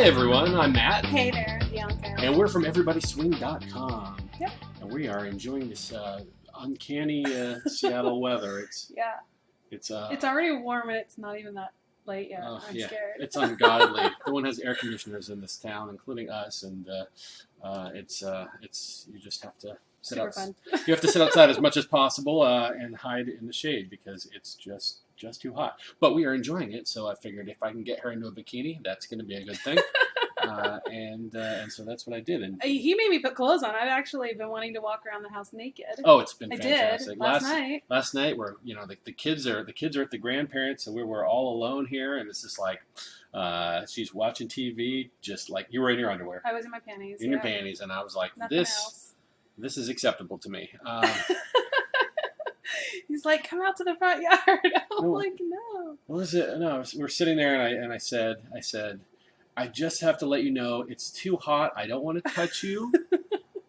everyone, I'm Matt. Hey there, Bianca. And we're from EverybodySwing.com. Yep. And we are enjoying this uncanny Seattle weather. It's already warm and it's not even that late yet. I'm scared. It's ungodly. No one has air conditioners in this town, including us, and you just have to sit outside. You have to sit outside as much as possible and hide in the shade because it's just too hot. But we are enjoying it, so I figured if I can get her into a bikini, that's going to be a good thing. And so that's what I did. And he made me put clothes on. I've actually been wanting to walk around the house naked. Oh, it's been I fantastic. did last night. Last night, we're the kids are at the grandparents, and we were all alone here, and it's just like she's watching TV, just like you were in your underwear. I was in my panties. In your panties, and I was like, Nothing else. This is acceptable to me. He's like, come out to the front yard. I'm like, no. What was it? No, we're sitting there, and I said, I just have to let you know it's too hot. I don't want to touch you,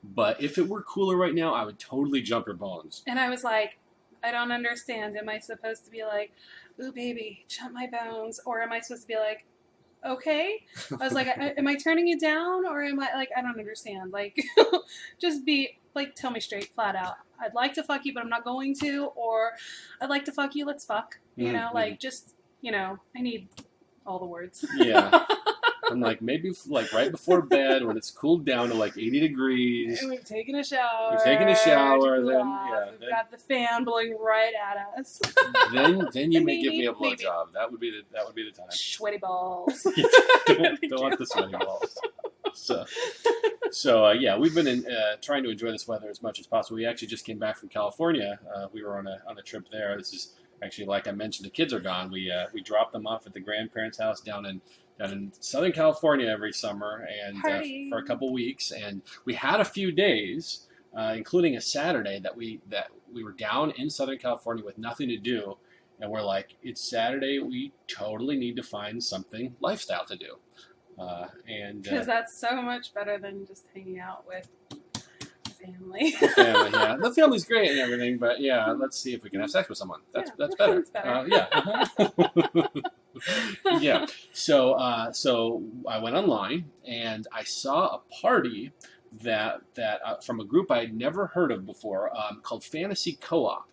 but if it were cooler right now, I would totally jump your bones. And I was like, I don't understand. Am I supposed to be like, ooh, baby, jump my bones? Or am I supposed to be like, okay? I was like, am I turning you down? Or am I like, I don't understand. Like, just be like, tell me straight, flat out. I'd like to fuck you, but I'm not going to. Or I'd like to fuck you, let's fuck. You know, like, just, I need all the words. Yeah. I'm like, maybe like right before bed when it's cooled down to like 80 degrees. And we've taken a shower. We've We've got the fan blowing right at us. Then you may give me a blowjob. That would be the time. Sweaty balls. don't want the sweaty balls. So we've been trying to enjoy this weather as much as possible. We actually just came back from California. We were on a trip there. This is actually, like I mentioned, the kids are gone. We dropped them off at the grandparents' house down in Southern California every summer, and for a couple weeks. And we had a few days, including a Saturday, that we were down in Southern California with nothing to do, and we're like, it's Saturday, we totally need to find something lifestyle to do, because that's so much better than just hanging out with family. The family's great and everything, but let's see if we can have sex with someone. That's better. That's better. Yeah. So I went online and I saw a party that from a group I'd never heard of before, called Fantasy Co-op.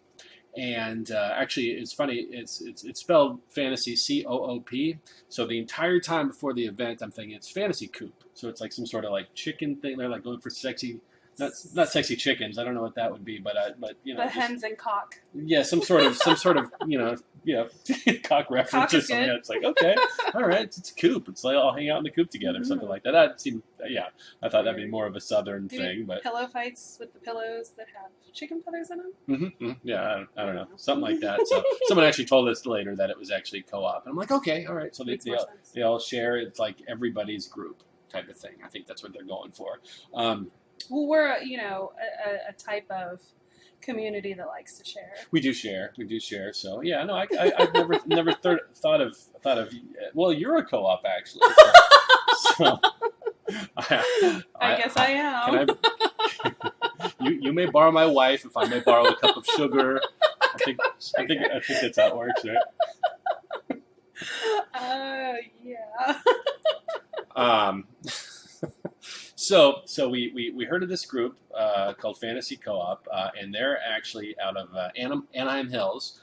And actually, it's funny. It's spelled fantasy COOP. So the entire time before the event, I'm thinking it's Fantasy Coop. So it's like some sort of like chicken thing. They're like going for sexy. Not sexy chickens. I don't know what that would be, but the hens and cock. Yeah, some sort of cock reference or something. It's like, okay, all right, it's a coop. It's like I'll hang out in the coop together, something like that. That seemed, I thought that'd be more of a southern thing, but pillow fights with the pillows that have chicken feathers in them. Mm-hmm. Yeah, I don't know, something like that. So someone actually told us later that it was actually co-op, and I'm like, okay, all right. So they all share. It's like everybody's group type of thing. I think that's what they're going for. Well, we're a type of community that likes to share. We do share. So I've never thought of. Well, you're a co-op actually. So I guess I am. You may borrow my wife if I may borrow a cup of sugar. I think that's how it works, right? Yeah. So we heard of this group called Fantasy Co-op, and they're actually out of Anaheim Hills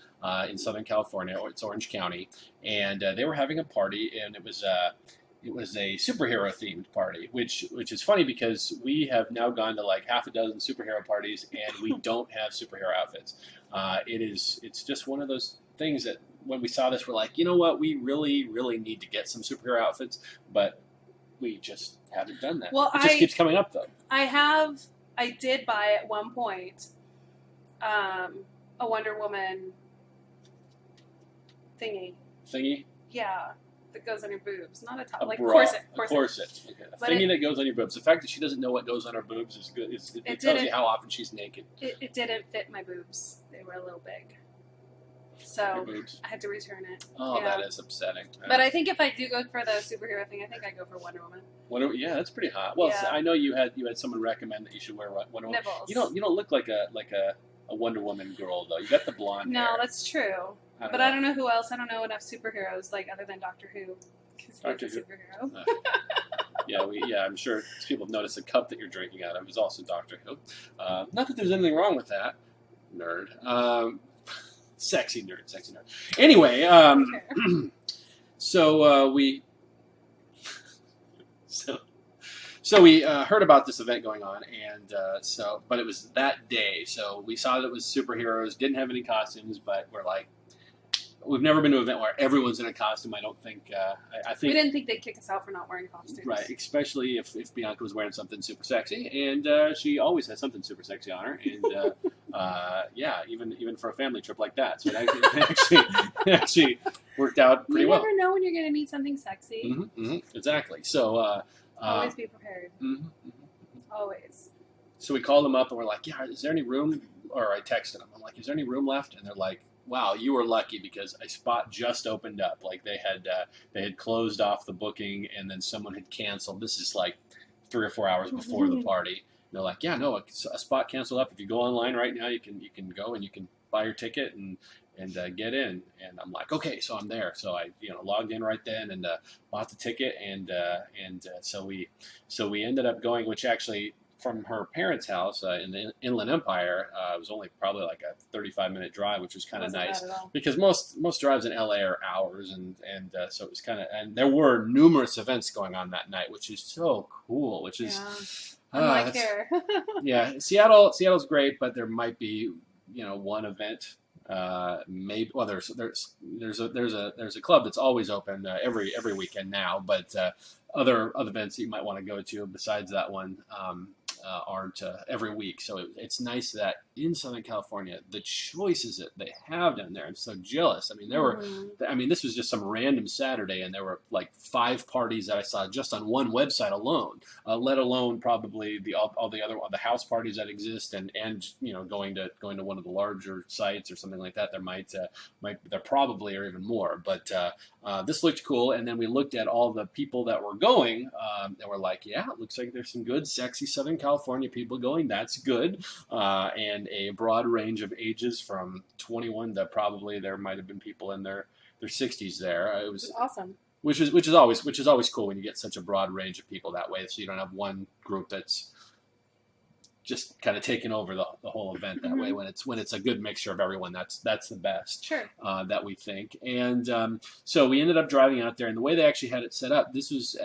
in Southern California, or it's Orange County, and they were having a party, and it was a superhero themed party, which is funny because we have now gone to like half a dozen superhero parties, and we don't have superhero outfits. It's just one of those things that when we saw this, we're like, you know what, we really, really need to get some superhero outfits, but we just haven't done that. Well, it just keeps coming up, though. I did buy at one point a Wonder Woman thingy. Thingy? Yeah, that goes on your boobs. Not a top, like bra, corset. A corset. Okay. A thingy that goes on your boobs. The fact that she doesn't know what goes on her boobs is good. It tells you how often she's naked. It didn't fit my boobs. They were a little big. So I had to return it. Oh, that is upsetting. But I think if I do go for the superhero thing, I think I go for Wonder Woman. Yeah, that's pretty hot. Well, I know you had someone recommend that you should wear Wonder Woman. Nipples. You don't look like a Wonder Woman girl though. You got the blonde hair. No, that's true. I don't know who else. I don't know enough superheroes other than Doctor Who. Because he's a superhero. I'm sure people have noticed the cup that you're drinking out of is also Doctor Who. Not that there's anything wrong with that, nerd. Sexy nerd. Anyway, so we heard about this event going on, and but it was that day. So we saw that it was superheroes. Didn't have any costumes, but we're like, we've never been to an event where everyone's in a costume. I don't think. I think we didn't think they'd kick us out for not wearing costumes. Right, especially if Bianca was wearing something super sexy, and she always has something super sexy on her, and even for a family trip like that. So it actually worked out pretty well. You never know when you're going to need something sexy. Exactly. So always be prepared. Always. So we called them up and we're like, yeah, is there any room? Or I texted them. I'm like, is there any room left? And they're like, wow, you were lucky because a spot just opened up. Like they had closed off the booking and then someone had canceled. This is like 3 or 4 hours before the party. And they're like, yeah, no, a spot canceled up. If you go online right now, you can go and you can buy your ticket and get in. And I'm like, okay, so I'm there. So I logged in right then and bought the ticket and so we ended up going, which actually from her parents' house in the Inland Empire, it was only probably like a 35-minute drive, which was kind of nice because most drives in LA are hours, and so it was kind of, and there were numerous events going on that night, which is so cool. Which is unlike here. Yeah, Seattle's great, but there might be one event. Maybe there's a club that's always open every weekend now, but other events that you might want to go to besides that one aren't every week. So it's nice that in Southern California, the choices that they have down there, I'm so jealous. I mean, this was just some random Saturday, and there were like 5 parties that I saw just on one website alone, let alone probably all the house parties that exist, and going to one of the larger sites or something like that. There probably are even more, but this looked cool. And then we looked at all the people that were going, and we're like, yeah, it looks like there's some good, sexy Southern California people going. That's good. And a broad range of ages from 21 to probably there might have been people in their 60s there. It was awesome. Which is always cool when you get such a broad range of people that way. So you don't have one group that's just kind of taking over the whole event that way. When it's a good mixture of everyone, that's the best. Sure. That we think. And so we ended up driving out there, and the way they actually had it set up, this was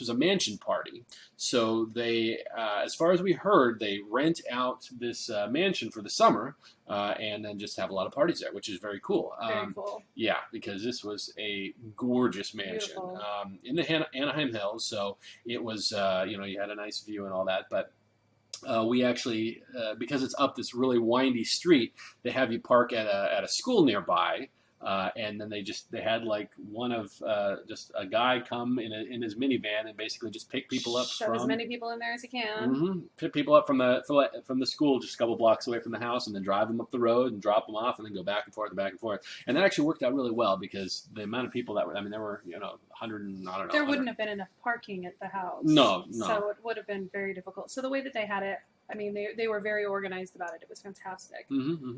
a mansion party. So they, as far as we heard, they rent out this mansion for the summer, and then just have a lot of parties there, which is very cool. Very cool. Yeah, because this was a gorgeous mansion in the Anaheim Hills. So it was, you had a nice view and all that, but we actually, because it's up this really windy street, they have you park at a school nearby, and then they had like one of just a guy come in his minivan and basically just pick people up. Shove as many people in there as you can. Pick people up from the school just a couple blocks away from the house, and then drive them up the road and drop them off, and then go back and forth and back and forth. And that actually worked out really well because the amount of people that were, there were 100 and I don't know. There wouldn't have been enough parking at the house. No. So it would have been very difficult. So the way that they had it, they were very organized about it. It was fantastic.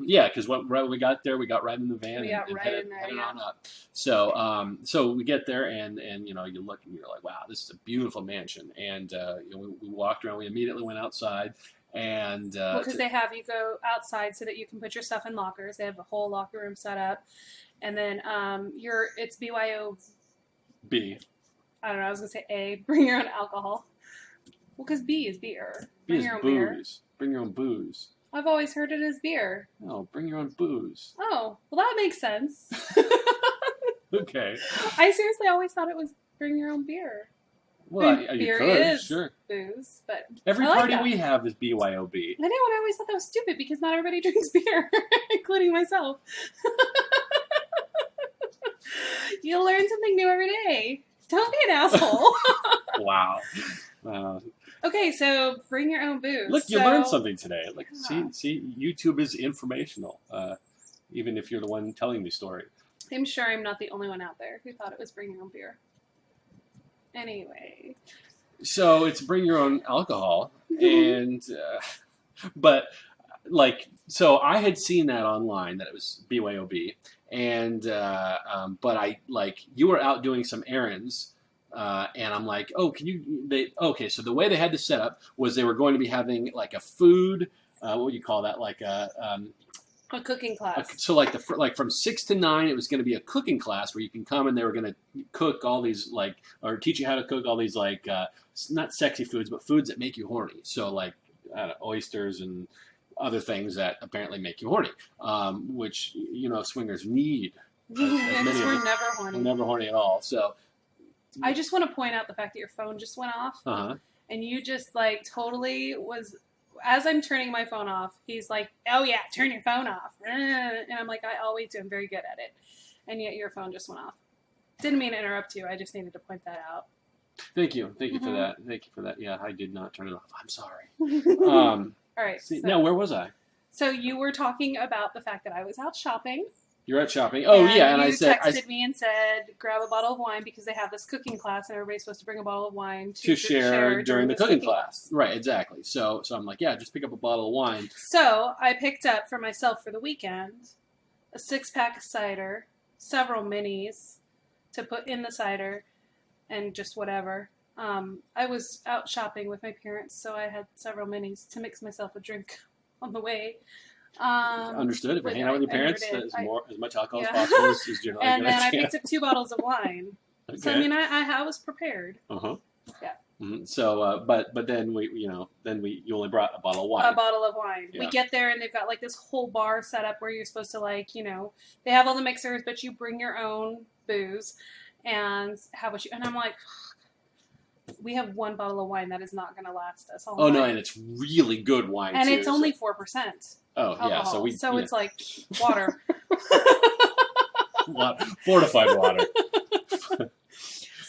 Yeah, because when we got there, we got right in the van and headed on up. So so we get there and you look and you're like, wow, this is a beautiful mansion. And we walked around. We immediately went outside. And because they have you go outside so that you can put your stuff in lockers. They have a whole locker room set up. And then it's BYOB. I don't know. I was gonna say A. Bring your own alcohol. Well, because B is beer. Bring your own beer. Bring your own booze. I've always heard it as beer. No, bring your own booze. Oh, well, that makes sense. Okay. I seriously always thought it was bring your own beer. Well, beer you could, is sure. booze, but every party we have is BYOB. I know, and I always thought that was stupid because not everybody drinks beer, including myself. You learn something new every day. Don't be an asshole. Wow. Okay, so bring your own booze. Look, you learned something today. Like, see, YouTube is informational, even if you're the one telling the story. I'm sure I'm not the only one out there who thought it was bring your own beer. Anyway. So it's bring your own alcohol, and so I had seen that online that it was BYOB, and but you were out doing some errands And I'm like, oh, okay, so the way they had this set up was they were going to be having like a food, what do you call that? Like a cooking class. So like from 6 to 9, it was going to be a cooking class where you can come and they were going to cook all these or teach you how to cook all these not sexy foods, but foods that make you horny. So like I don't know, oysters and other things that apparently make you horny, which swingers need. We're never horny. We're never horny at all. So I just want to point out the fact that your phone just went off, and you just totally was. As I'm turning my phone off, he's like, "Oh yeah, turn your phone off," and I'm like, "I always do. I'm very good at it," and yet your phone just went off. Didn't mean to interrupt you. I just needed to point that out. Thank you for that. Thank you for that. Yeah, I did not turn it off. I'm sorry. All right. Now where was I? So you were talking about the fact that I was out shopping. You're out shopping. Oh, yeah. And you texted me and said, grab a bottle of wine because they have this cooking class and everybody's supposed to bring a bottle of wine to share during the cooking class. Right, exactly. So I'm like, yeah, just pick up a bottle of wine. So I picked up for myself for the weekend a 6-pack of cider, several minis to put in the cider, and just whatever. I was out shopping with my parents, so I had several minis to mix myself a drink on the way. Understood. If you're hanging out with your parents, as much alcohol as possible is generally and a good then idea. I picked up 2 bottles of wine. Okay. So I was prepared. Yeah. Mm-hmm. So, but then you only brought a bottle of wine. A bottle of wine. Yeah. We get there and they've got this whole bar set up where you're supposed to they have all the mixers, but you bring your own booze and have what you. And I'm like, we have 1 bottle of wine that is not going to last us all night. No, and it's really good wine and too. It's only 4%. Oh alcohol. Yeah, so it's like water. Fortified water.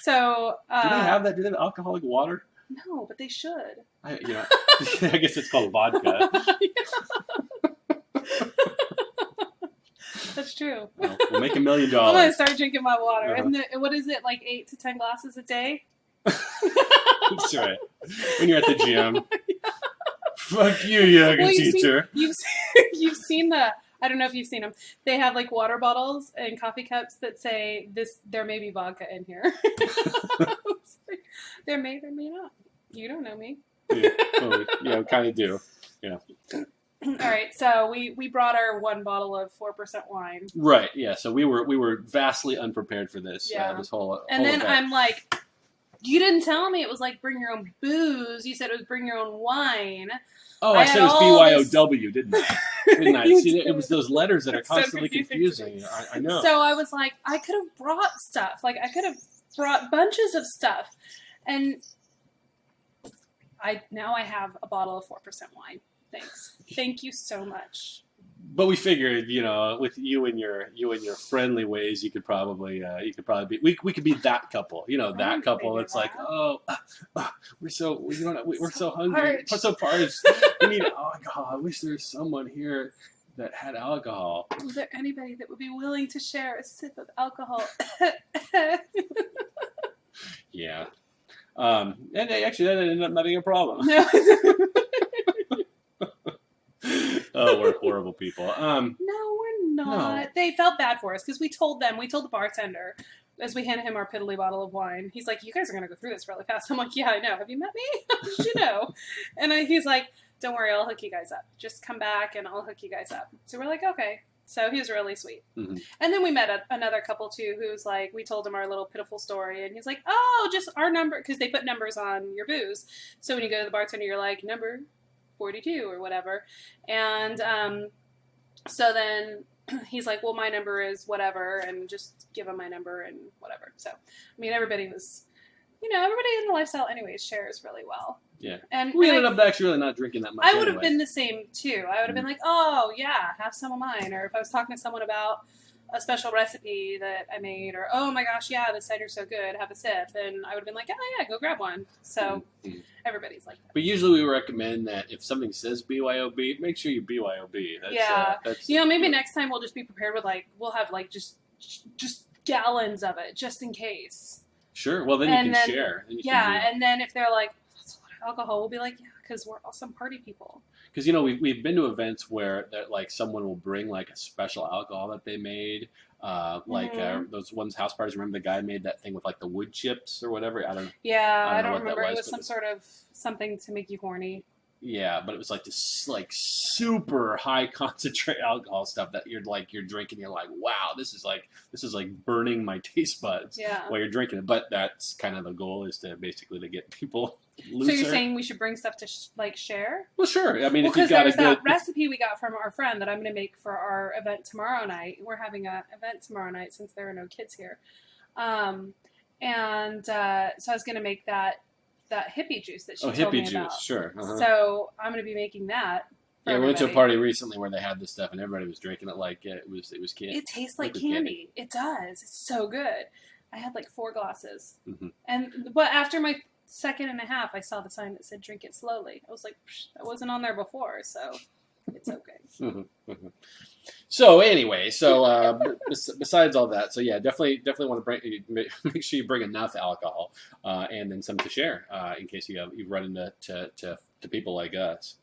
So do they have that? Do they have alcoholic water? No, but they should. I guess it's called vodka. That's true. Well, we'll make $1 million. I'm gonna start drinking my water. And what is it, like 8 to 10 glasses a day? That's right. When you're at the gym. Fuck you, yoga teacher. You've seen the. I don't know if you've seen them. They have water bottles and coffee cups that say there may be vodka in here. There may not. You don't know me. Yeah, totally. Yeah, we kind of do. Yeah. All right, so we brought our 1 bottle of 4% wine. Right. Yeah. So we were vastly unprepared for this. Yeah. This whole. And then event. I'm like, you didn't tell me it was bring your own booze. You said it was bring your own wine. Oh, I said it was BYOW, didn't I? Didn't I? See, it was those letters that are constantly confusing. I know. So I was like, I could have brought stuff. I could have brought bunches of stuff. And now I have a bottle of 4% wine. Thanks. Thank you so much. But we figured, with you and your friendly ways, you could probably be. We could be that couple, that couple that's like, we're so hungry, we're so parched. We need alcohol. I wish there was someone here that had alcohol. Was there anybody that would be willing to share a sip of alcohol? Yeah. And actually, that ended up not being a problem. No. Oh, we're horrible people. No, we're not. No. They felt bad for us because we told the bartender as we handed him our piddly bottle of wine. He's like, "You guys are going to go through this really fast." I'm like, "Yeah, I know. Have you met me? How did you know?" And he's like, "Don't worry, I'll hook you guys up. Just come back and I'll hook you guys up." So we're like, "Okay." So he was really sweet. Mm-hmm. And then we met another couple too who's like, we told him our little pitiful story and he's like, "Oh, just our number," because they put numbers on your booze. So when you go to the bartender, you're like, "Number 42 or whatever." And so then he's like, "Well, my number is whatever," and just give him my number and whatever. So, I mean, everybody was, everybody in the lifestyle anyways shares really well. Yeah. And we ended up actually really not drinking that much. I would have been the same too. I would have been like, "Oh yeah, have some of mine." Or if I was talking to someone about a special recipe that I made, or, "Oh my gosh, yeah, the cider's so good, have a sip," and I would have been like, "Oh yeah, go grab one." So everybody's like that. But usually we recommend that if something says BYOB, make sure you BYOB. That's, maybe next time we'll just be prepared with we'll have just gallons of it just in case. Sure. Well, then you can share. And then if they're like, "That's a lot of alcohol," we'll be like, "Yeah, because we're awesome party people. Because, you know, we've been to events where that, like, someone will bring, like, a special alcohol that they made. Those ones house parties. Remember the guy made that thing with, like, the wood chips or whatever? I don't remember. It was some sort of something to make you horny. Yeah, but it was like this, like, super high concentrate alcohol stuff that you're drinking. You're like, wow, this is like burning my taste buds while you're drinking it. But that's kind of the goal, is to basically to get people looser. So you're saying we should bring stuff to share? Well, sure. I mean, if because you've got there's a good that recipe we got from our friend that I'm going to make for our event tomorrow night. We're having an event tomorrow night since there are no kids here, so I was going to make that hippie juice that she told me about. Sure. Uh-huh. So I'm going to be making that. Yeah, we went to a party recently where they had this stuff and everybody was drinking it like it was candy. It tastes like candy. It does. It's so good. I had like 4 glasses, but after my second and a half, I saw the sign that said "drink it slowly." I was like, that wasn't on there before, so it's okay. So anyway, besides all that, so yeah, definitely want to make sure you bring enough alcohol, and then some to share, in case you run into to people like us.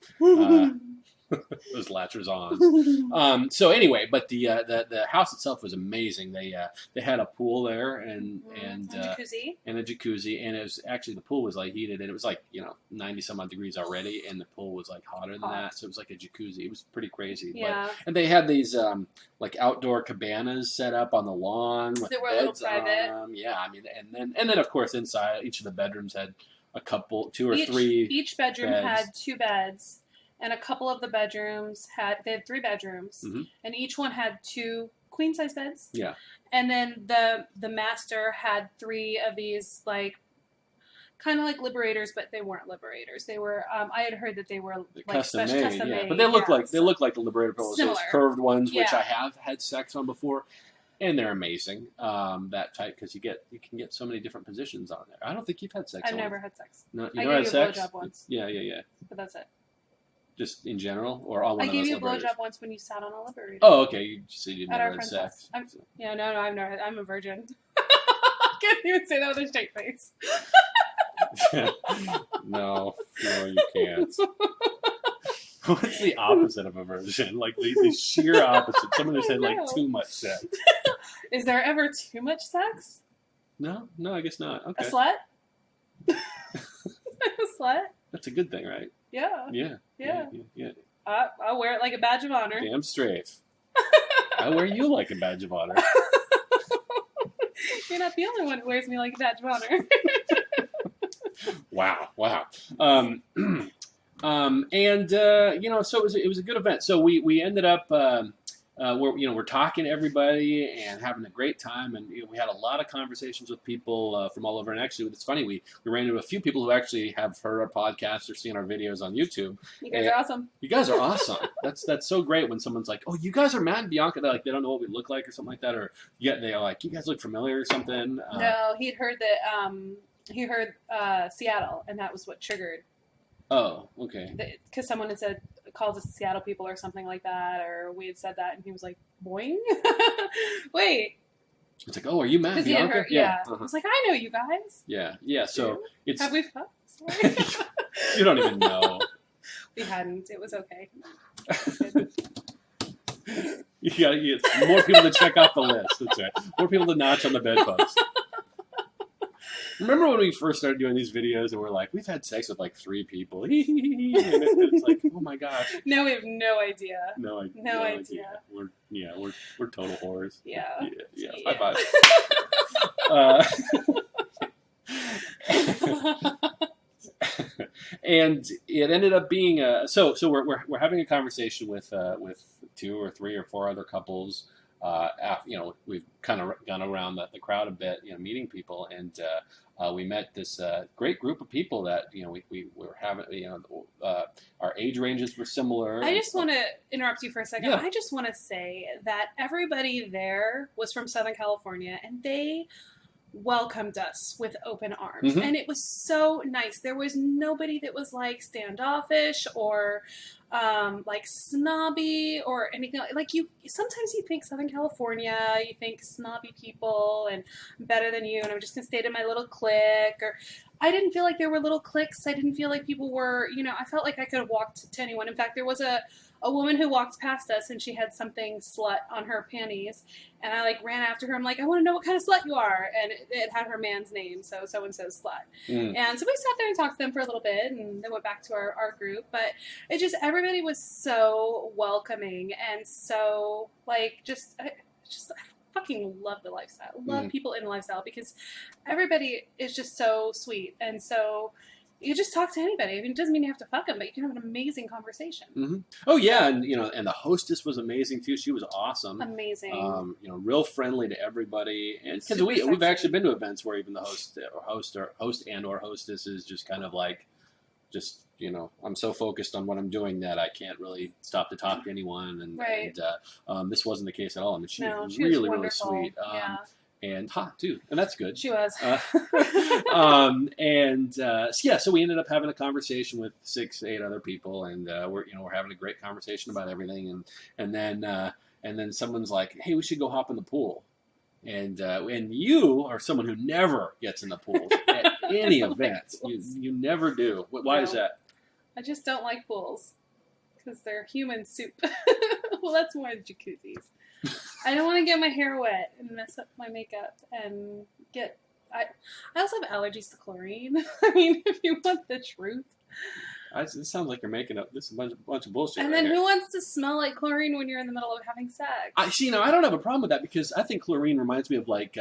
Those latchers on. So anyway, but the house itself was amazing. They had a pool there and a jacuzzi, and it was actually, the pool was like heated, and it was like 90 some odd degrees already, and the pool was like hotter than that, so it was like a jacuzzi. It was pretty crazy. Yeah. And they had these like outdoor cabanas set up on the lawn with they were a little private. Yeah, I mean, and then of course inside each of the bedrooms had a couple, 2 or 3. Each bedroom beds. had 2 beds. And a couple of the bedrooms they had 3 bedrooms, and each one had 2 queen size beds. Yeah. And then the master had 3 of these, like, kind of like liberators, but they weren't liberators. They were I had heard that they were like custom made. But they look like the liberator pillows, those curved ones, which I have had sex on before, and they're amazing. That type, because you can get so many different positions on there. I don't think you've had sex. I've never had sex. No, I gave you a blowjob once. Yeah. But that's it. Just in general, or all one of those? I gave you a blowjob once when you sat on a liberator. Oh, okay. You never had sex. No, I've never. I'm a virgin. I can't even say that with a straight face. No, you can't. What's the opposite of a virgin? Like the sheer opposite. Someone who said like too much sex. Is there ever too much sex? No, I guess not. Okay. A slut? A slut? That's a good thing, right? Yeah. Yeah. I'll wear it like a badge of honor. Damn straight. I wear you like a badge of honor. You're not the only one who wears me like a badge of honor. Wow. So it was a good event. So we ended up we're talking to everybody and having a great time, and we had a lot of conversations with people from all over. And actually, it's funny, we ran into a few people who actually have heard our podcast or seen our videos on YouTube. You guys are awesome. You guys are awesome. That's so great when someone's like, "Oh, you guys are Matt and Bianca." They're like, they don't know what we look like or something like that, or they're like, "You guys look familiar" or something. No, he'd heard that. He heard Seattle, and that was what triggered. Oh, okay. Because someone had said, called us Seattle people or something like that, or we had said that, and he was like, boing? Wait. It's like, oh, are you Matt and Bianca? Yeah. I was like, I know you guys. Yeah. So it's... Have we fucked? You don't even know. We hadn't. It was okay. You gotta get more people to check off the list. That's right. More people to notch on the bedpost. Remember when we first started doing these videos and we're like, we've had sex with like 3 people. And it's like, oh my gosh. Now we have no idea. No idea. We're total whores. Yeah. High five. And it ended up being so we're having a conversation with 2 or 3 or 4 other couples. We've kind of gone around the crowd a bit, meeting people, and we met this great group of people that we were having. Our age ranges were similar. I just want to interrupt you for a second. Yeah. I just want to say that everybody there was from Southern California, and they welcomed us with open arms, and it was so nice. There was nobody that was like standoffish or like snobby or anything. Like sometimes you think Southern California, you think snobby people and better than you, and I'm just gonna stay to my little clique. Or I didn't feel like there were little cliques. I didn't feel like people were, I felt like I could have walked to anyone. In fact, there was a woman who walked past us and she had something slut on her panties. And I like ran after her. I'm like, I want to know what kind of slut you are. And it had her man's name. So and-so slut. And so we sat there and talked to them for a little bit and then went back to our group. But it just, everybody was so welcoming and so like, I fucking love the lifestyle. Love people in the lifestyle because everybody is just so sweet. And so you just talk to anybody. I mean, it doesn't mean you have to fuck them, but you can have an amazing conversation. Oh yeah, and and the hostess was amazing too. She was awesome. Amazing. Real friendly to everybody. And because we've actually been to events where even the host and or hostess is just kind of like, I'm so focused on what I'm doing that I can't really stop to talk to anyone. And this wasn't the case at all. I mean, she was really, really sweet. And hot too, and that's good. She was. So we ended up having a conversation with 6-8 other people, and we're having a great conversation about everything. And then someone's like, "Hey, we should go hop in the pool." And you are someone who never gets in the pool at any event. You never do. Why is that? I just don't like pools because they're human soup. Well, that's more jacuzzis. I don't want to get my hair wet and mess up my makeup and get. I also have allergies to chlorine. I mean, if you want the truth. It sounds like you're making up this bunch of bullshit. And then who wants to smell like chlorine when you're in the middle of having sex? I don't have a problem with that because I think chlorine reminds me of like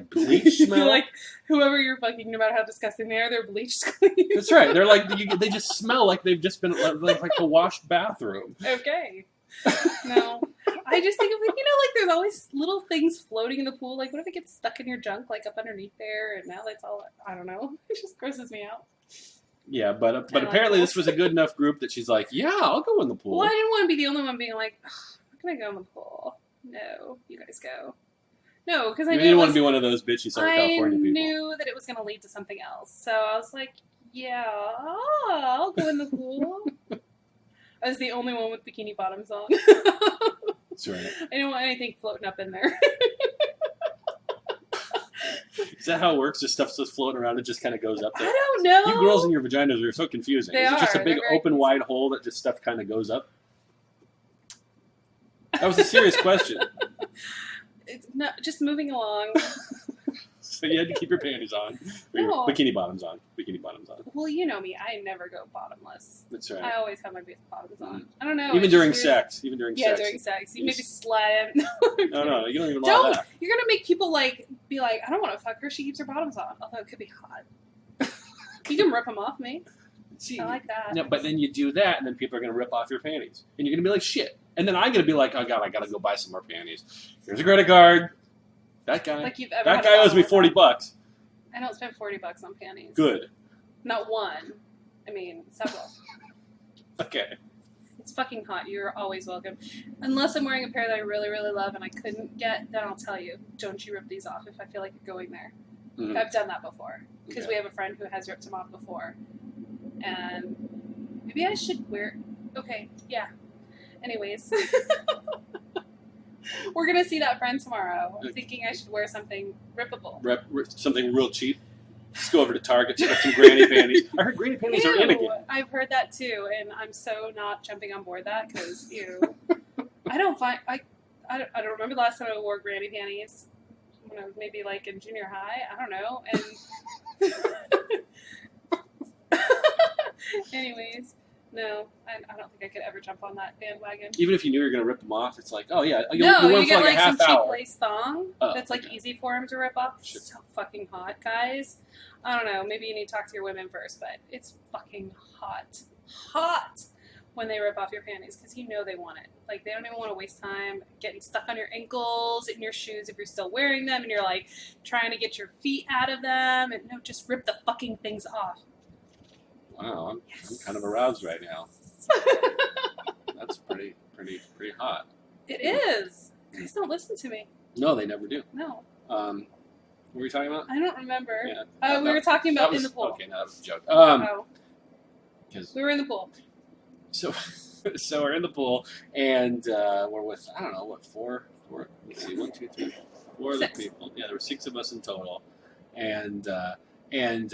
bleach smell. Like whoever you're fucking, no matter how disgusting they are, they're bleached clean. That's right. They're like they just smell like they've just been like a washed bathroom. Okay. No. I just think of like there's always little things floating in the pool. Like what if it gets stuck in your junk, like up underneath there, and now that's all. I don't know. It just grosses me out. Yeah, but apparently this was a good enough group that she's like, yeah, I'll go in the pool. Well, I didn't want to be the only one being like, how can I go in the pool? No, you guys go. No, because I didn't want to be one of those bitchy Southern California people. I knew that it was going to lead to something else. So I was like, yeah, I'll go in the pool. I was the only one with bikini bottoms on. That's right. I didn't want anything floating up in there. Is that how it works? Just stuff's just floating around, it just kind of goes up there? I don't know. You girls and your vaginas are so confusing. Is it just a big open, wide hole that just stuff kind of goes up? That was a serious question. It's not, just moving along. So you had to keep your panties on. No. Bikini bottoms on. Bikini bottoms on. Well, you know me. I never go bottomless. That's right. I always have my bottoms on. I don't know. Even during sex. Yeah, during sex. You maybe slide. No, you don't even allow that. You're going to make people be like, I don't want to fuck her. She keeps her bottoms on. Although it could be hot. You can rip them off me. See, I like that. No, but then you do that, and then people are going to rip off your panties. And you're going to be like, shit. And then I'm going to be like, oh, God, I got to go buy some more panties. Here's a credit card. That guy. Like you've ever that guy owes me $40. I don't spend $40 on panties. Good. Not one. I mean, several. Okay. It's fucking hot. You're always welcome. Unless I'm wearing a pair that I really, really love and I couldn't get, then I'll tell you, don't you rip these off if I feel like you're going there. Mm-hmm. I've done that before. Because we have a friend who has ripped them off before. And maybe I should wear... Okay, yeah. Anyways. We're going to see that friend tomorrow. I'm thinking I should wear something rippable. Something real cheap. Just go over to Target, get some granny panties. I heard granny panties are in again. I've heard that too, and I'm so not jumping on board that because I don't remember the last time I wore granny panties when I was maybe like in junior high. I don't know. And anyways, no, I don't think I could ever jump on that bandwagon. Even if you knew you were going to rip them off, it's like, oh yeah, you get like some cheap lace thong that's like easy for him to rip off. Sure. So fucking hot, guys. I don't know. Maybe you need to talk to your women first, but it's fucking hot when they rip off your panties because you know they want it. Like they don't even want to waste time getting stuck on your ankles, in your shoes if you're still wearing them, and you're like trying to get your feet out of them. And no, just rip the fucking things off. Wow, I'm kind of aroused right now. That's pretty hot. It is. Guys don't listen to me. No, they never do. No. What were you talking about? I don't remember. Yeah. We were talking about in the pool. Okay, no, that was a joke. We were in the pool. So we're in the pool, and we're with, I don't know, what, four? Let's see, 1, 2, 3, 4 other people. Yeah, there were 6 of us in total. And And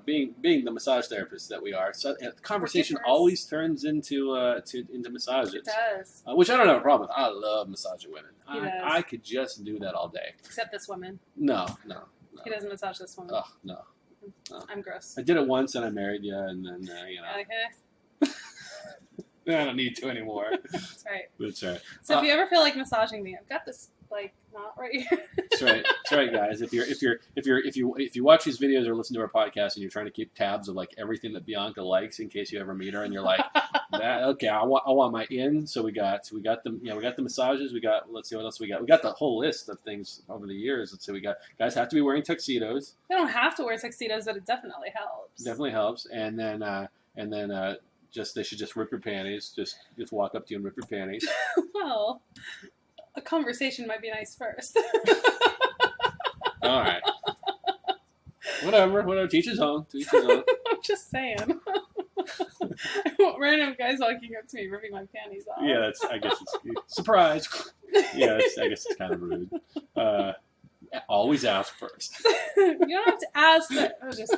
being the massage therapist that we are, so the conversation Differs. always turns into massages. It does. Which I don't have a problem with. I love massaging women. He does. I could just do that all day. Except this woman. No. He doesn't massage this woman. Oh, no. I'm gross. I did it once and I married you, and then Okay. I don't need to anymore. That's right. That's right. So if you ever feel like massaging me, I've got this knot right here. That's right. That's right, guys. If you watch these videos or listen to our podcast and you're trying to keep tabs of like everything that Bianca likes in case you ever meet her and you're like, okay, I want my in. So we got the massages. Let's see what else we got. We got the whole list of things over the years. Let's see, we got guys have to be wearing tuxedos. They don't have to wear tuxedos, but it definitely helps. Definitely helps. And then they should just rip your panties. Just walk up to you and rip your panties. Well, a conversation might be nice first. All right. Whatever. Teach his own. I'm just saying. I want random guys walking up to me ripping my panties off. Yeah, I guess it's surprise. Yeah, I guess it's kind of rude. Always ask first. You don't have to ask, but just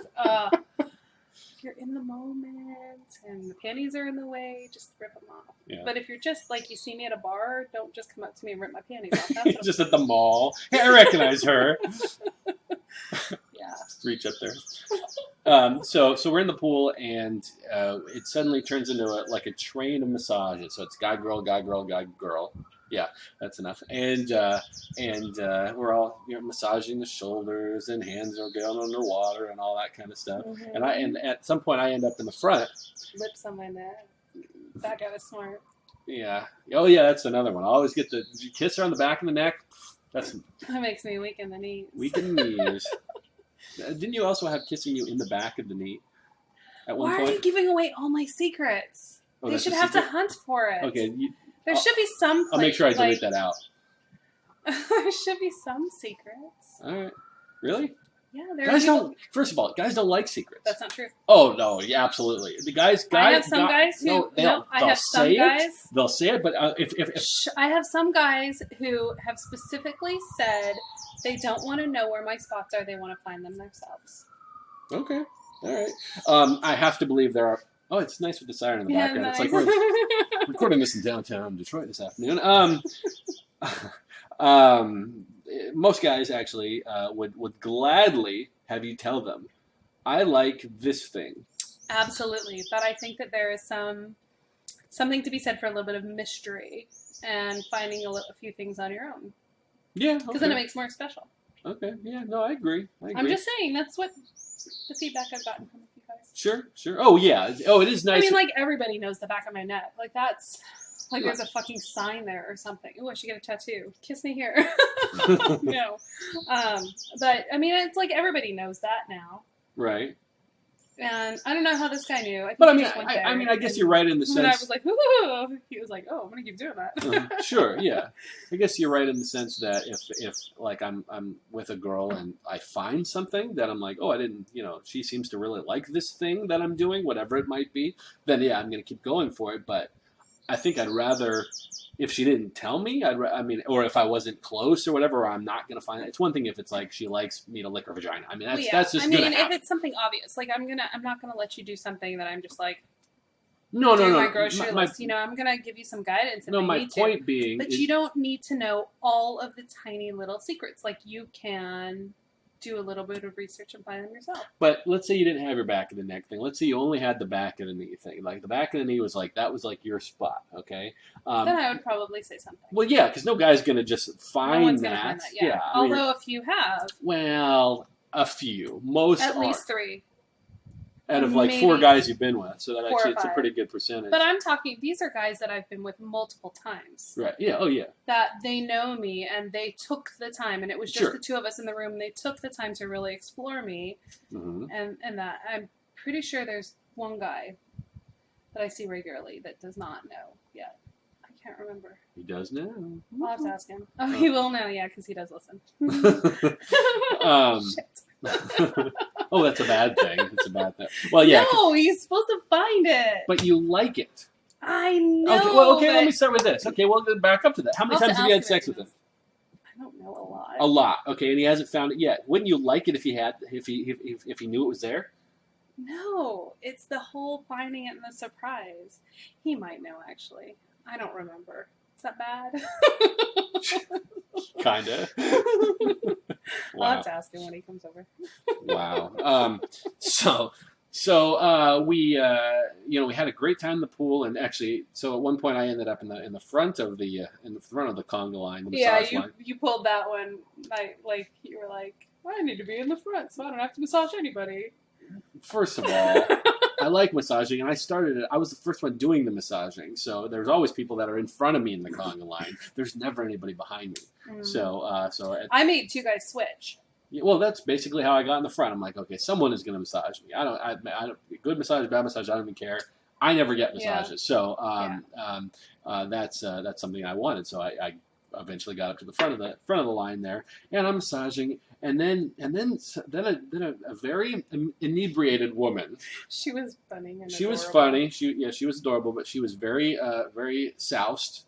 if you're in the moment and the panties are in the way, just rip them off. Yeah. But if you're just like you see me at a bar, don't just come up to me and rip my panties off. That's what just at the mall. Hey, I recognize her. Yeah. Reach up there. So we're in the pool, and it suddenly turns into a train of massages. So it's guy, girl, guy, girl, guy, girl. Yeah, that's enough. And we're all massaging the shoulders, and hands are going underwater and all that kind of stuff. Mm-hmm. And at some point I end up in the front. Lips on my neck. That guy was smart. Yeah. Oh yeah, that's another one. I always get did you kiss her on the back of the neck? That makes me weak in the knees. Weak in the knees. Didn't you also have kissing you in the back of the knee at one point? Why are you giving away all my secrets? Oh, they that's should a have secret? to hunt for it. Okay. There should be some. I'll make sure I delete that out. There should be some secrets. All right. Really? Yeah, there guys are don't. First of all, guys don't like secrets. That's not true. Oh no! Yeah, absolutely. The guys. I have some guys who. No, No, I have some guys. They'll say it, but if I have some guys who have specifically said they don't want to know where my spots are. They want to find them themselves. Okay. All right. I have to believe there are. Oh, it's nice with the siren in the background. Nice. It's like we're recording this in downtown Detroit this afternoon. Most guys actually would gladly have you tell them, I like this thing. Absolutely, but I think that there is something to be said for a little bit of mystery and finding a few things on your own. Yeah, because then it makes more special. Okay, yeah, no, I agree. I'm just saying that's what the feedback I've gotten from you guys. Sure. Oh yeah. Oh, it is nice. I mean, like everybody knows the back of my neck. Like that's. Like there's a fucking sign there or something. Ooh, I should get a tattoo. Kiss me here. No. But, I mean, it's like everybody knows that now. Right. And I don't know how this guy knew. But I mean, I guess you're right in the sense. And I was like, ooh. He was like, oh, I'm going to keep doing that. Sure, yeah. I guess you're right in the sense that if like I'm with a girl and I find something that I'm like, oh, I didn't, she seems to really like this thing that I'm doing, whatever it might be, then yeah, I'm going to keep going for it. But I think I'd rather, if she didn't tell me, or if I wasn't close or whatever, or I'm not going to find it. It's one thing if it's like she likes me to lick her vagina. I mean, that's just going to happen. If it's something obvious, like I'm not going to let you do something that I'm just like, no. My grocery list. I'm going to give you some guidance. If my point being, but you don't need to know all of the tiny little secrets. Like you can do a little bit of research and find them yourself. But let's say you didn't have your back of the neck thing. Let's say you only had the back of the knee thing. Like the back of the knee was like your spot. Okay. Then I would probably say something. Well, yeah, because no guy's gonna just find no one's that. Gonna find that. Yeah. Although a few have. Well, a few. Most at are. least 3. Out of like maybe 4 guys you've been with, so that 4 actually or it's a 5. pretty good percentage. But I'm talking; these are guys that I've been with multiple times. Right? Yeah. Oh yeah. That they know me and they took the time, and it was just Sure. the 2 of us in the room. They took the time to really explore me, and that I'm pretty sure there's one guy that I see regularly that does not know yet. I can't remember. He does now. I'll have to ask him. Oh, he will now, yeah, because he does listen. Shit. Oh, that's a bad thing. It's a bad thing. Well, yeah. No, he's supposed to find it. But you like it. I know. Okay, let me start with this. Okay, well, back up to that. How many times have you had sex with him? I don't know a lot. A lot. Okay, and he hasn't found it yet. Wouldn't you like it if he had, if he knew it was there? No, it's the whole finding it and the surprise. He might know, actually. I don't remember. Is that bad? Kinda. Wow. I'll have to ask him when he comes over. Wow. We we had a great time in the pool, and actually, so at one point I ended up in the front of the conga line, the massage line. You pulled that one. You were like, well, I need to be in the front, so I don't have to massage anybody. First of all, I like massaging, and I was the first one doing the massaging, so there's always people that are in front of me in the conga line. There's never anybody behind me. I made two guys switch. Well, that's basically how I got in the front. I'm like, okay, someone is going to massage me. I don't good massage, bad massage, I don't even care. I never get massages, so that's something I wanted. So I eventually got up to the front of the line there, and I'm massaging, and then a very inebriated woman. She was funny. And she adorable. was funny. She was adorable, but she was very very soused,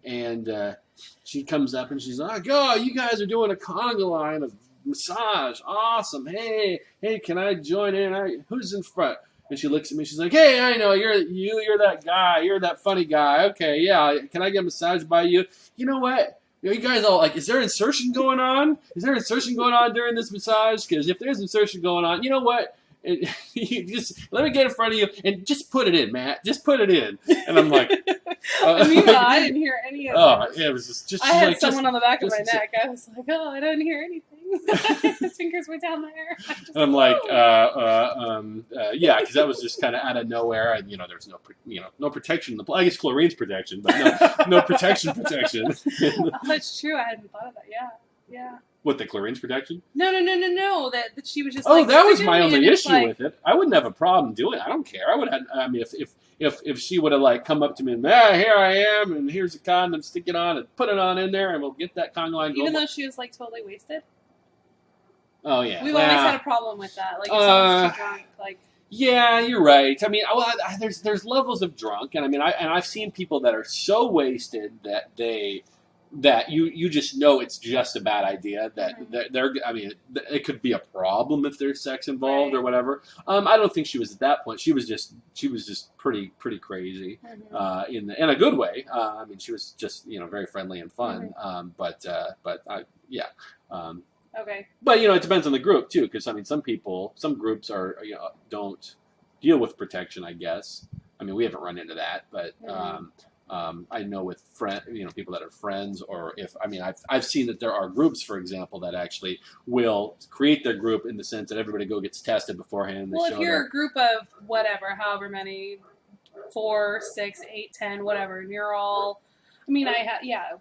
and she comes up and she's like, "Oh, you guys are doing a conga line of massage, awesome! Hey, can I join in? Who's in front?" And she looks at me. She's like, "Hey, I know you're that guy. You're that funny guy. Okay, yeah. Can I get massaged by you? You know what? You guys all like, is there insertion going on? Is there insertion going on during this massage? Because if there's insertion going on, you know what? You just let me get in front of you and just put it in, Matt. Just put it in." And I'm like, meanwhile, I didn't hear any of this. It was just. I had someone on the back of my neck. I was like, I didn't hear anything. His fingers were down there. I'm like, yeah, because that was just kind of out of nowhere, and there's no protection. I guess chlorine's protection, but no protection. That's true. I hadn't thought of that. Yeah. What, the chlorine's protection? No. That she was just. That was my only issue with it. I wouldn't have a problem doing it. I don't care. I would have. I mean, if she would have come up to me and here I am, and here's a condom, stick it on and put it on in there, and we'll get that conga line going. Even though she was totally wasted. Oh yeah, we've always had a problem with that. If someone's too drunk, Yeah, you're right. I mean, there's levels of drunk, and I mean, I've seen people that are so wasted that you just know it's just a bad idea. That they're. I mean, it could be a problem if there's sex involved or whatever. I don't think she was at that point. She was just pretty crazy, in a good way. I mean, she was just very friendly and fun. Okay. But it depends on the group too, because I mean, some groups are don't deal with protection. I guess. I mean, we haven't run into that, but I know with people that are friends, or I've seen that there are groups, for example, that actually will create their group in the sense that everybody go gets tested beforehand. Well, if you're a group of whatever, however many, 4, 6, 8, 10, whatever, and you're all. I mean,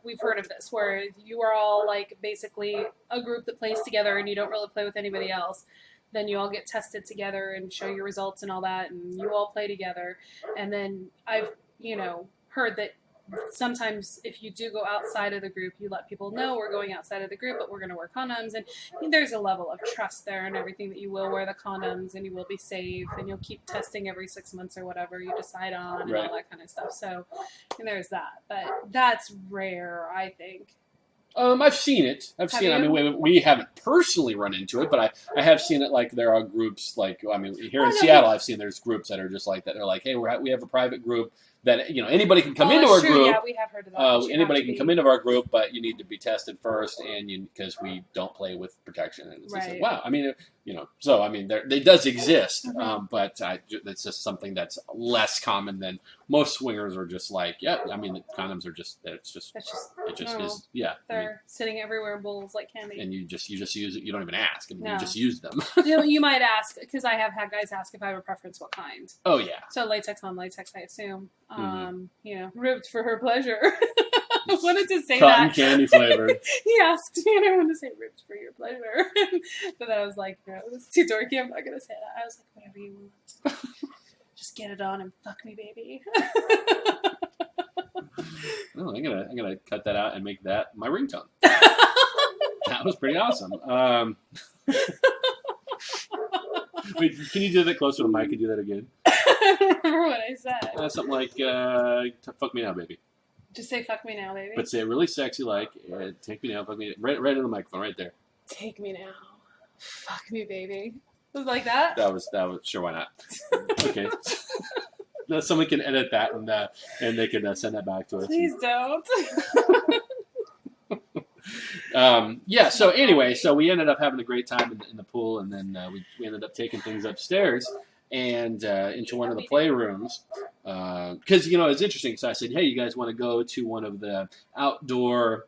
we've heard of this where you are all basically a group that plays together and you don't really play with anybody else. Then you all get tested together and show your results and all that, and you all play together. And then I've, heard that sometimes if you do go outside of the group, you let people know we're going outside of the group, but we're going to wear condoms. And there's a level of trust there and everything that you will wear the condoms and you will be safe and you'll keep testing every 6 months or whatever you decide on and all that kind of stuff. So there's that. But that's rare, I think. I've seen it. I mean, we haven't personally run into it, but I have seen it. There are groups here in Seattle, I've seen there's groups that are just like that. They're like, hey, we have a private group that anybody can come into our group. Yeah, we have heard of that. Anybody can come into our group, but you need to be tested first, and because we don't play with protection. And it's just like, wow. I mean, so I mean, it does exist, but it's just something that's less common than most swingers are. Just like, I mean, the condoms are just. It just is. Yeah, they're sitting everywhere in bowls like candy, and you just use it. You don't even ask. I mean, you just use them. You might ask, because I have had guys ask if I have a preference, what kind. Oh yeah. So latex on latex, I assume. Ribbed for her pleasure. I wanted to say Cotton that. candy flavored. He asked me, and I wanted to say ribbed for your pleasure. But then I was like, no, it's too dorky. I'm not going to say that. I was like, whatever you want. Just get it on and fuck me, baby. Oh, I'm gonna cut that out and make that my ringtone. That was pretty awesome. Wait, can you do that closer to the mic and do that again? I don't remember what I said. Something like, fuck me now, baby. Just say "fuck me now, baby." But say it really sexy, like "take me now, fuck me," right in the microphone, right there. Take me now, fuck me, baby. Was it like that? That was sure. Why not? Okay. Someone can edit that and they can send that back to us. Please don't. Yeah. So anyway, we ended up having a great time in the pool, and then we ended up taking things upstairs and into one of the playrooms because it's interesting. So I said, "Hey, you guys want to go to one of the outdoor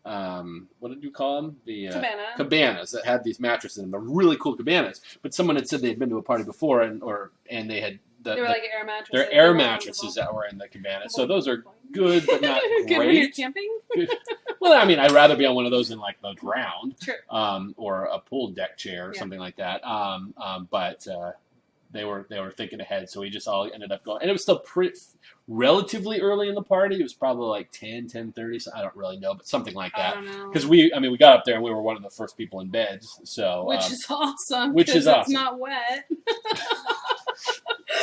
what did you call them? The cabanas that had these mattresses in them. They're really cool cabanas." But someone had said they'd been to a party before, and they had they were like air mattresses. They're air mattresses that were in the cabana. So those are good, but not good great. when you're camping. Well, I mean, I'd rather be on one of those than like the ground, True. Or a pool deck chair or something like that. But they were thinking ahead, so we just all ended up going, and it was still relatively early in the party. It was probably like 10:30. So I don't really know, but something like that. I don't know. Because we got up there and we were one of the first people in beds. So which is awesome. Which is awesome. It's not wet.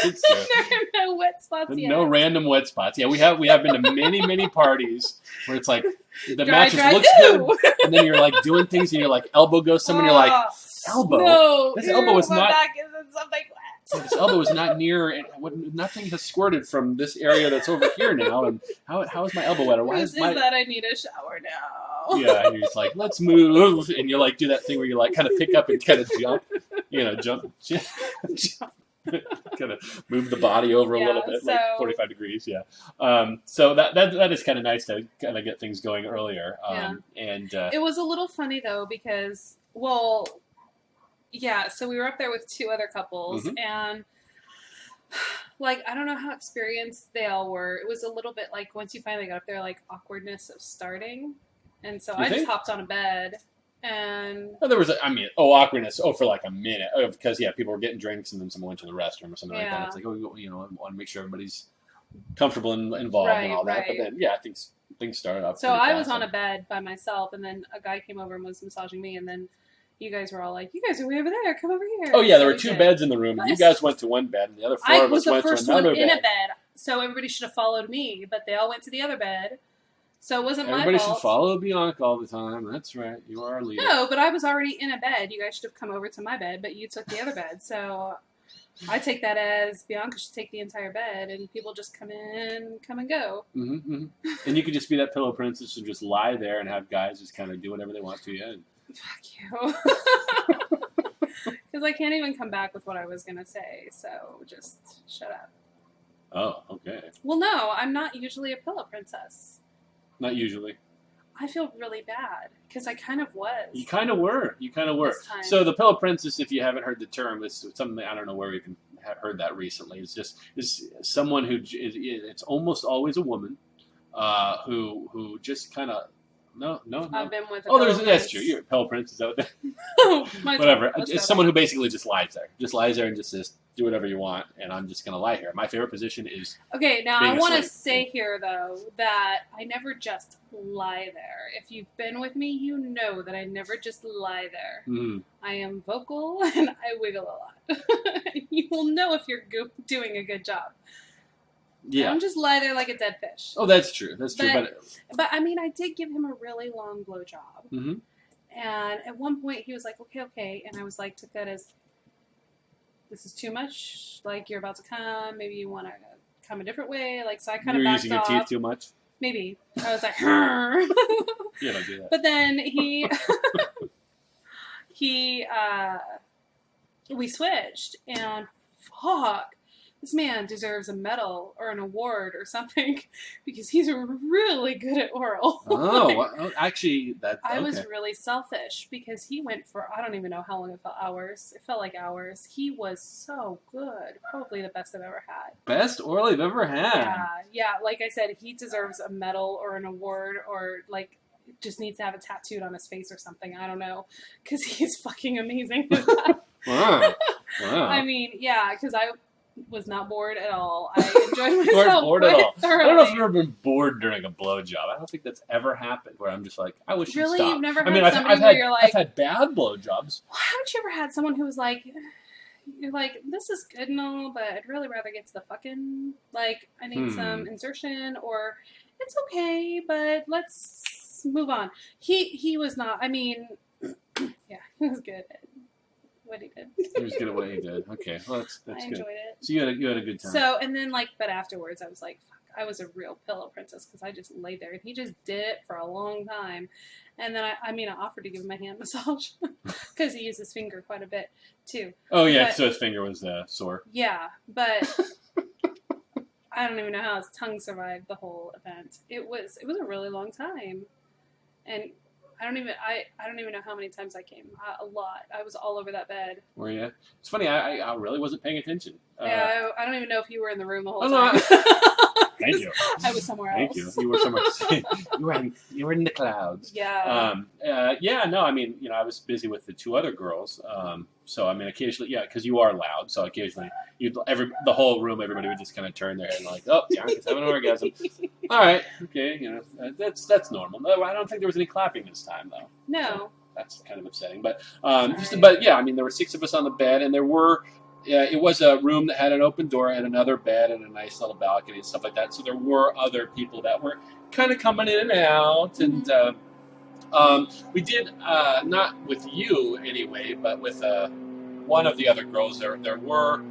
There are no wet spots yet. No random wet spots. Yeah, we have been to many parties where it's like the mattress dry looks good, and then you're like doing things, and you're like elbow goes somewhere, and you're like elbow. No, this elbow is my not. back isn't something wet. This elbow is not near, and nothing has squirted from this area that's over here now. And how is my elbow wet? Or why is that I need a shower now? Yeah, and you're just like, let's move, and you like do that thing where you like kind of pick up and kind of jump, jump. Kind of move the body over a little bit, like 45 degrees. Yeah. So that is kind of nice to kind of get things going earlier. And it was a little funny though because so we were up there with two other couples and like I don't know how experienced they all were. It was a little bit like once you finally got up there, like awkwardness of starting, and so I just hopped on a bed. And there was, awkwardness. For like a minute, because people were getting drinks, and then someone went to the restroom or something like that. It's like, I want to make sure everybody's comfortable and involved and all that. But then, I think things started off. So I was on a bed by myself, and then a guy came over and was massaging me, and then you guys were all like, "You guys are way over there. Come over here." Oh yeah, there were two beds in the room, and you guys went to one bed, and the other four of us went to another bed. I was the first one in a bed, so everybody should have followed me, but they all went to the other bed. So it wasn't my fault. Everybody should follow Bianca all the time. That's right. You are our leader. No, but I was already in a bed. You guys should have come over to my bed, but you took the other bed. So I take that as Bianca should take the entire bed, and people just come and go. And you could just be that pillow princess and just lie there and have guys just kind of do whatever they want to you. Fuck you. Because I can't even come back with what I was going to say, so just shut up. Oh, okay. Well, no, I'm not usually a pillow princess. Not usually. I feel really bad because I kind of was. You kind of were. So the pillow princess, if you haven't heard the term, is something I don't know where you can have heard that recently. Is someone who it's almost always a woman who just kind of no. I've been with. That's true. You're a pillow princess. Whatever. It's someone who basically just lies there and just says, do whatever you want, and I'm just going to lie here. My favorite position is okay, now I want to say here, though, that I never just lie there. If you've been with me, you know that I never just lie there. I am vocal, and I wiggle a lot. You will know if you're doing a good job. Yeah. I don't just lie there like a dead fish. Oh, that's true. That's true. But I mean, I did give him a really long blowjob. And at one point, he was like, okay. And I was like, took that as, this is too much. Like, you're about to come. Maybe you want to come a different way. Like, so I kind of backed off. You were using your teeth too much? Maybe. I was like, Yeah, don't do that. But then we switched, and fuck, this man deserves a medal or an award or something because he's really good at oral. Oh, actually, I was really selfish because he went for, I don't even know how long it felt, hours. It felt like hours. He was so good. Probably the best I've ever had. Best oral you've ever had. Yeah. Like I said, he deserves a medal or an award or like just needs to have it tattooed on his face or something. I don't know. Because he's fucking amazing. Wow. I mean, yeah, because I was not bored at all. I enjoyed myself. Bored at all. Thoroughly. I don't know if you've ever been bored during a blowjob. I don't think that's ever happened where I'm just like, I wish you'd stop. Really? You've never had somebody where you're like... I've had bad blowjobs. Well, haven't you ever had someone who was like, you're like, this is good and all, but I'd really rather get to the fucking, like, I need some insertion, or it's okay, but let's move on. He was not, I mean, yeah, he was good at what he did. He was good at what he did. Okay, well, that's I good. enjoyed it. So you had a good time. So, and then, like, but afterwards, I was like, fuck, I was a real pillow princess, because I just laid there, and he just did it for a long time. And then, I offered to give him a hand massage, because he used his finger quite a bit, too. Oh, yeah, but, so his finger was sore. Yeah, but I don't even know how his tongue survived the whole event. It was a really long time. And I don't even know how many times I came. A lot. I was all over that bed. Were you? It's funny. I really wasn't paying attention. Yeah, I don't even know if you were in the room the whole time. Thank you. I was somewhere else. Thank you. You were somewhere. you were in the clouds. Yeah. Yeah. No. I mean, I was busy with the two other girls. So I mean, occasionally, yeah, because you are loud. So occasionally, the whole room, everybody would just kind of turn their head and like, oh, Bianca's having an orgasm. All right. Okay. That's normal. No, I don't think there was any clapping this time though. No. So that's kind of upsetting. But but yeah, I mean, there were 6 of us on the bed, and there were. Yeah, it was a room that had an open door and another bed and a nice little balcony and stuff like that. So there were other people that were kind of coming in and out. And we did, not with you anyway, but with one of the other girls, there were,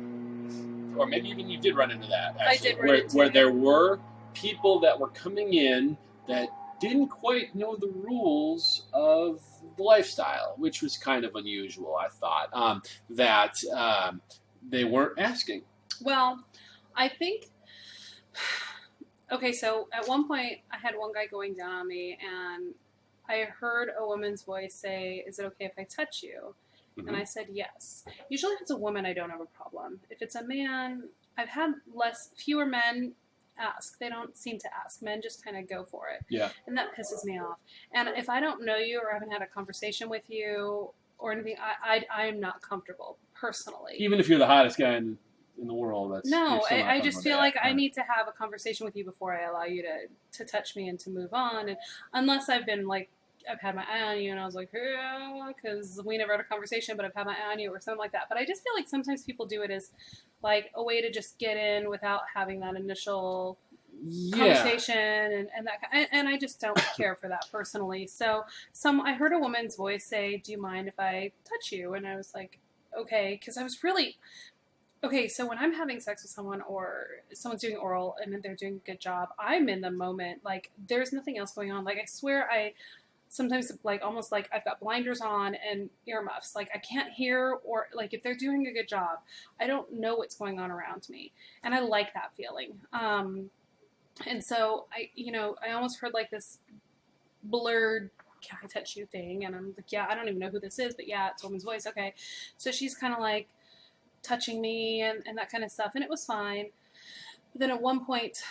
or maybe even you did run into that, actually, I did run into where it. there were people that were coming in that didn't quite know the rules of the lifestyle, which was kind of unusual, I thought, that they weren't asking. Well, I think, okay, so at one point I had one guy going down on me, and I heard a woman's voice say, "Is it okay if I touch you?" Mm-hmm. And I said yes. Usually if it's a woman, I don't have a problem. If it's a man, I've had fewer men ask. They don't seem to ask. Men just kind of go for it. Yeah. And that pisses me off. And if I don't know you or haven't had a conversation with you or anything, I am not comfortable personally. Even if you're the hottest guy in the world, that's no. I just feel like right. I need to have a conversation with you before I allow you to touch me and to move on. And unless I've been like, I've had my eye on you, and I was like, yeah, because we never had a conversation, but I've had my eye on you or something like that. But I just feel like sometimes people do it as like a way to just get in without having that initial conversation and that, and I just don't care for that personally. So I heard a woman's voice say, "Do you mind if I touch you?" And I was like, okay, because I was really okay. So when I'm having sex with someone or someone's doing oral and they're doing a good job, I'm in the moment. Like there's nothing else going on. Like I swear sometimes like almost like I've got blinders on and earmuffs. Like I can't hear, or like if they're doing a good job, I don't know what's going on around me. And I like that feeling. And so I almost heard like this blurred, "Can I touch you?" thing. And I'm like, yeah, I don't even know who this is, but yeah, it's a woman's voice. Okay. So she's kind of like touching me and that kind of stuff. And it was fine. But then at one point,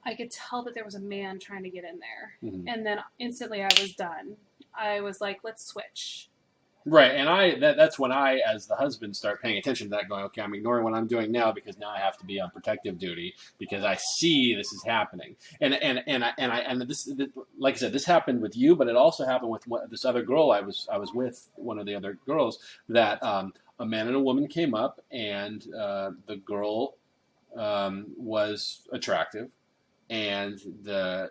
I could tell that there was a man trying to get in there. Mm-hmm. And then instantly I was done. I was like, let's switch. Right. And that's when I, as the husband, start paying attention to that, going, okay, I'm ignoring what I'm doing now because now I have to be on protective duty because I see this is happening. And this, like I said, this happened with you, but it also happened with this other girl I was with, one of the other girls, that a man and a woman came up, and the girl was attractive. And the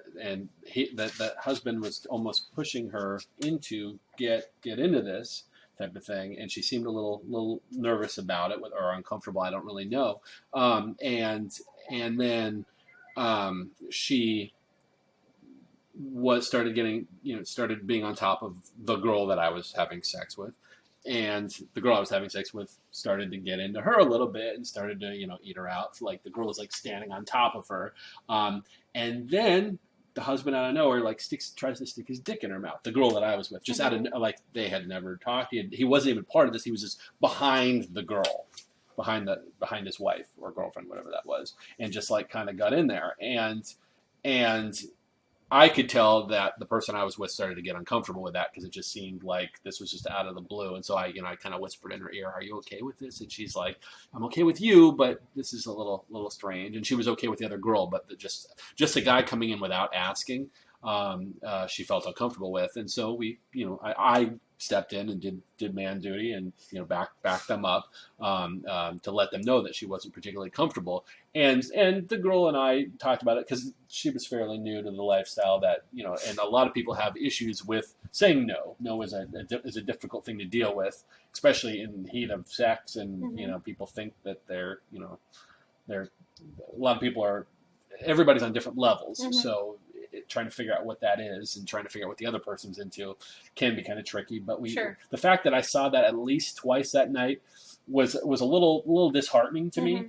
husband was almost pushing her into get into this type of thing, and she seemed a little nervous about it, or uncomfortable. I don't really know. And then she started being on top of the girl that I was having sex with. And the girl I was having sex with started to get into her a little bit and started to, eat her out. Like the girl was like standing on top of her. And then the husband out of nowhere tries to stick his dick in her mouth. The girl that I was with, just out of they had never talked. He wasn't even part of this. He was just behind the girl, behind his wife or girlfriend, whatever that was, and just like kind of got in there. And I could tell that the person I was with started to get uncomfortable with that because it just seemed like this was just out of the blue. And so I kind of whispered in her ear, "Are you okay with this?" And she's like, "I'm okay with you, but this is a little strange." And she was okay with the other girl, but just a guy coming in without asking, she felt uncomfortable with. And so I stepped in and did man duty and back them up to let them know that she wasn't particularly comfortable. And the girl and I talked about it because she was fairly new to the lifestyle that and a lot of people have issues with saying no. No is a difficult thing to deal with, especially in the heat of sex, and people think that they're a lot of people are, everybody's on different levels, so trying to figure out what that is and trying to figure out what the other person's into can be kind of tricky. But the fact that I saw that at least twice that night was a little disheartening to me.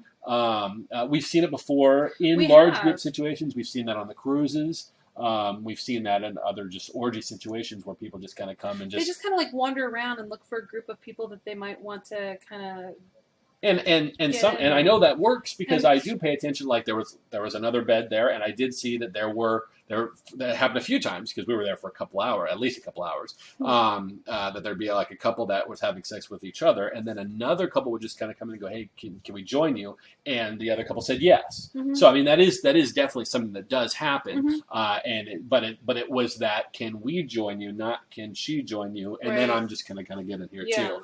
We've seen it before in large group situations. We've seen that on the cruises. We've seen that in other just orgy situations where people just kind of come and they just kind of like wander around and look for a group of people that they might want to kind of. And I know that works because I do pay attention. Like there was another bed there, and I did see that that happened a few times because we were there for at least a couple hours. That there'd be like a couple that was having sex with each other, and then another couple would just kind of come in and go, "Hey, can we join you?" And the other couple said yes. So I mean that is definitely something that does happen. But it was that, can we join you, not can she join you? And then I'm just kind of get in here too.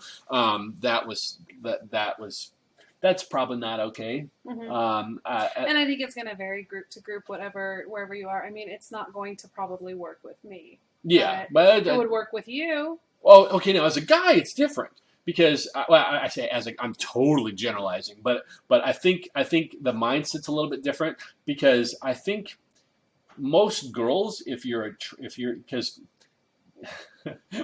That's probably not okay. And I think it's going to vary group to group, wherever you are. I mean, it's not going to probably work with me. Yeah, but it would work with you. Well, okay, now as a guy, it's different because I say I'm totally generalizing, but I think the mindset's a little bit different because I think most girls, if you're because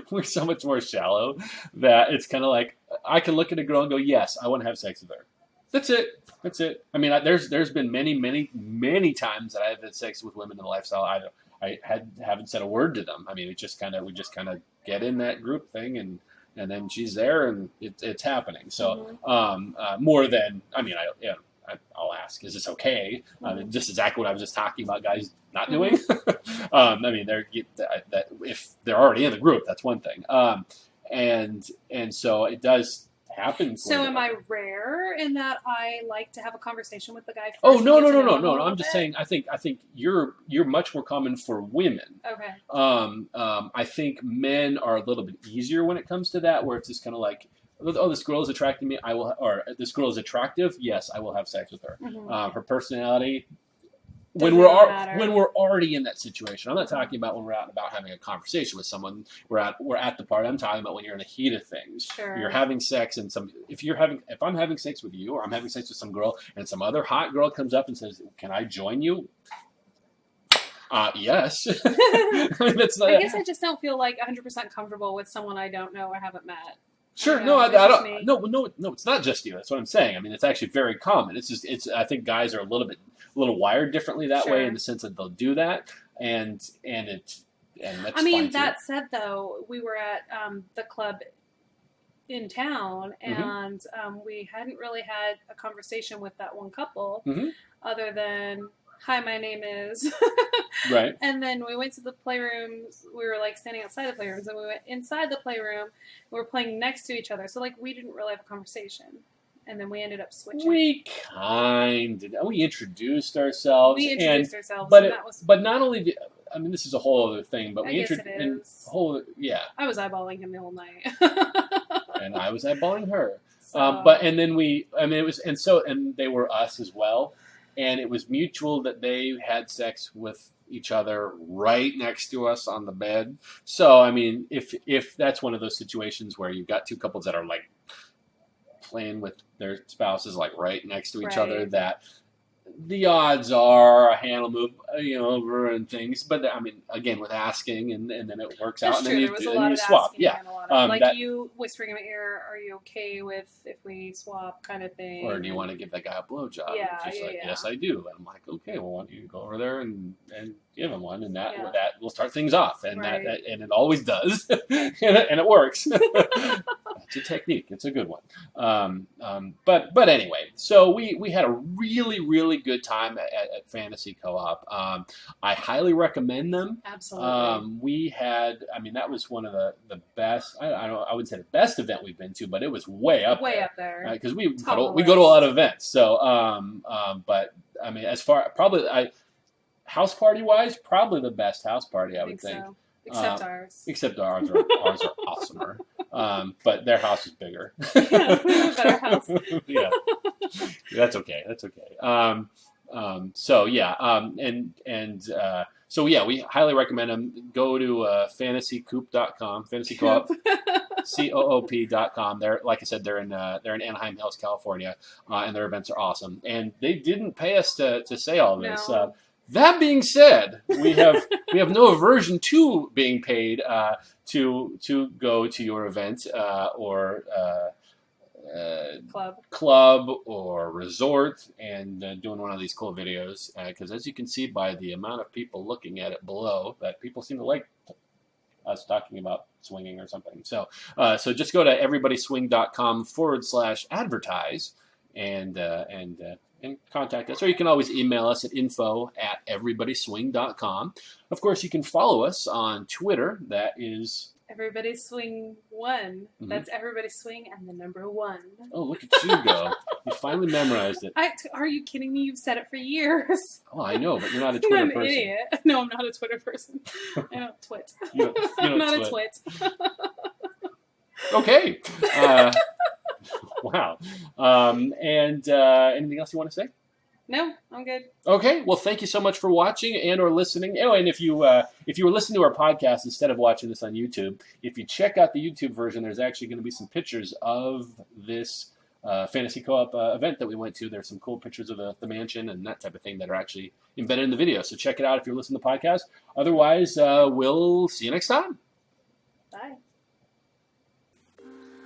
we're so much more shallow that it's kind of like I can look at a girl and go, yes, I want to have sex with her. That's it. I mean, there's been many times that I've had sex with women in the lifestyle. I haven't said a word to them. I mean, we just kind of get in that group thing and then she's there and it's happening. So more than I'll ask, is this okay? Just exactly what I was just talking about, guys not doing. I mean, if they're already in the group, that's one thing. And so it does happen. So am I rare in that I like to have a conversation with the guy first? Oh, no. I'm just saying, I think you're much more common for women. Okay. I think men are a little bit easier when it comes to that, where it's just kind of like, oh, this girl is attracting me. Or this girl is attractive. Yes, I will have sex with her. Her personality. When we're already in that situation, I'm not talking about when we're out and about having a conversation with someone. We're at the party. I'm talking about when you're in the heat of things. Sure. You're having sex, and if I'm having sex with you, or I'm having sex with some girl, and some other hot girl comes up and says, "Can I join you?" Yes. I guess I just don't feel like 100% comfortable with someone I don't know or haven't met. Sure. No, I don't. No, it's not just you. That's what I'm saying. I mean, it's actually very common. I think guys are a little wired differently that way, in the sense that they'll do that, and that's I mean, fine that too. said, though, we were at the club in town, and we hadn't really had a conversation with that one couple, other than, "Hi, my name is." Right. And then we went to the playrooms. We were like standing outside the playrooms, and we went inside the playroom. We were playing next to each other, so like we didn't really have a conversation. And then we ended up switching. We introduced ourselves. But not only did, I mean, this is a whole other thing, but I guess it is. I was eyeballing him the whole night. And I was eyeballing her. So. And they were us as well. And it was mutual that they had sex with each other right next to us on the bed. So, I mean, if that's one of those situations where you've got two couples that are like playing with their spouses like right next to each other, that the odds are a hand will move over and things. But I mean, again, with asking and then it works out. That's And true. then you swap. Yeah. You whispering in my ear, "Are you okay with if we swap," kind of thing. Or do you want to give that guy a blowjob? Yeah, yes, I do. And I'm like, okay, well, why don't you go over there and give him one, and that will start things off, and that and it always does, and it works. It's a technique. It's a good one. But anyway, so we had a really, really good time at Fantasy Co-op. I highly recommend them. Absolutely. We had, I mean, that was one of the best. I wouldn't say the best event we've been to, but it was way up there. Because we go to a lot of events. So, but I mean, as far house party wise, probably the best house party I would think. Except ours. Except ours are awesomer. But their house is bigger. Yeah, we have a better house. Yeah, that's okay. That's okay. So yeah, so yeah, we highly recommend them. Go to fantasycoop.com, Fantasy Coop, COOP.com. They're, like I said, they're in Anaheim Hills, California, and their events are awesome. And they didn't pay us to say all this. No. That being said, we have no aversion to being paid to go to your event or club or resort and doing one of these cool videos, because as you can see by the amount of people looking at it below, that people seem to like us talking about swinging or something. So just go to everybodyswing.com/advertise and contact us, or you can always email us at info@everybodyswing.com. Of course, you can follow us on Twitter. That is Everybody Swing 1. Mm-hmm. That's Everybody Swing and the number 1. Oh, look at you go. You finally memorized it. Are you kidding me? You've said it for years. Oh, I know, but you're not a Twitter person. I'm an idiot. No, I'm not a Twitter person. I don't twit. I'm not a twit. Okay. Wow. And anything else you want to say? No, I'm good. Okay. Well, thank you so much for watching and or listening. Oh, and if you were listening to our podcast instead of watching this on YouTube, if you check out the YouTube version, there's actually going to be some pictures of this Fantasy Co-op event that we went to. There's some cool pictures of the mansion and that type of thing that are actually embedded in the video. So check it out if you're listening to the podcast. Otherwise, we'll see you next time. Bye.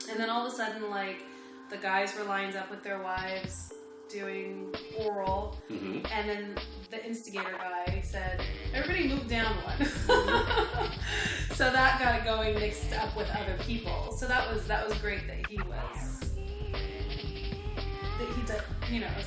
And then all of a sudden, like, the guys were lined up with their wives doing oral, mm-hmm. and then the instigator guy said, "Everybody move down one." Mm-hmm. So that got it going, mixed up with other people. So that was great that he did,